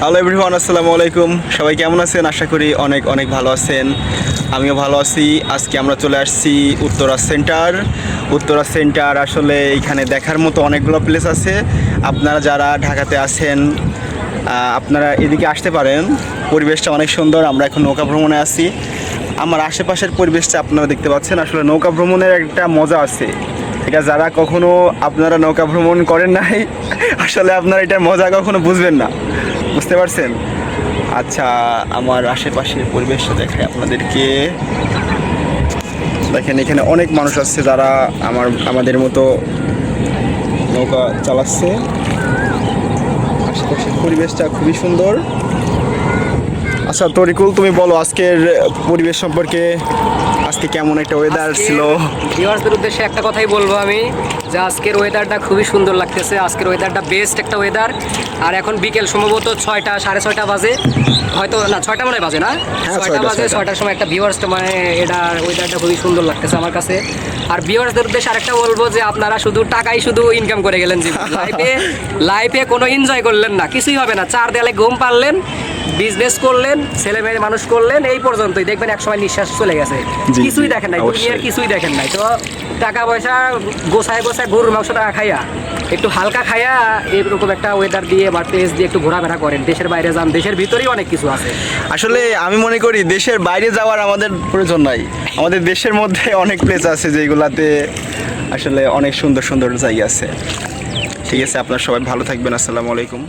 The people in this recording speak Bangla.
হ্যালো এভরিওয়ান, আসসালামু আলাইকুম। সবাই কেমন আছেন? আশা করি অনেক অনেক ভালো আছেন। আমিও ভালো আছি। আজকে আমরা চলে আসছি উত্তরা সেন্টার। আসলে এখানে দেখার মতো অনেকগুলো প্লেস আছে। আপনারা যারা ঢাকাতে আছেন আপনারা এদিকে আসতে পারেন। পরিবেশটা অনেক সুন্দর। আমরা এখন নৌকা ভ্রমণে আছি। আমার আশেপাশের পরিবেশটা আপনারা দেখতে পাচ্ছেন। আসলে নৌকা ভ্রমণের একটা মজা আছে, এটা যারা কখনো আপনারা নৌকা ভ্রমণ করেন নাই আসলে আপনারা এটার মজা কখনো বুঝবেন না, বুঝতে পারছেন? আচ্ছা, আমার আশেপাশের পরিবেশটা দেখায় আপনাদেরকে। দেখেন এখানে অনেক মানুষ আছে যারা আমাদের মতো নৌকা চালাচ্ছে। আশেপাশের পরিবেশটা খুবই সুন্দর। আচ্ছা তরিকুল, তুমি বলো আজকের পরিবেশ সম্পর্কে। আজকে কেমন একটা ওয়েদার ছিল? ভিউয়ার্সদের উদ্দেশ্যে একটা কথাই বলবো আমি, যে আজকের ওয়েদারটা খুবই সুন্দর লাগতেছে। আজকের ওয়েদারটা বেস্ট একটা ওয়েদার। আর এখন বিকেল সম্ভবত 6টা, 6:30 বাজে, হয়তো না 6টা মনে বাজে না, 6টা বাজে। 6টার সময় একটা ভিউয়ার্স মানে এটার ওয়েদারটা খুবই সুন্দর লাগতেছে আমার কাছে। আর ভিউয়ার্সদের উদ্দেশ্যে আরেকটা বলবো যে আপনারা শুধু টাকাই শুধু ইনকাম করে গেলেন, যে লাইফে কোনো এনজয় করলেন না, কিছুই হবে না। 4 দেয়ালে ঘুম পারলেন, বিজনেস করলেন, ছেলে মেয়ে মানুষ করলেন, এই পর্যন্তই। দেখবেন একসময় নিঃশ্বাস চলে গেছে, কিছুই দেখেন নাই, দুনিয়ার কিছুই দেখেন নাই। তো টাকা পয়সা গোছায় গরুর মাংস টাকা খাইয়া, একটু হালকা খাইয়া এরকম একটা ওয়েদার দিয়ে বা প্লেস দিয়ে একটু ঘোরাফেরা করেন। দেশের বাইরে যান, দেশের ভিতরেই অনেক কিছু আছে। আসলে আমি মনে করি দেশের বাইরে যাওয়ার আমাদের প্রয়োজন নাই। আমাদের দেশের মধ্যে অনেক প্লেস আছে যেগুলাতে আসলে অনেক সুন্দর সুন্দর জায়গা আছে। ঠিক আছে, আপনারা সবাই ভালো থাকবেন। আসসালামু আলাইকুম।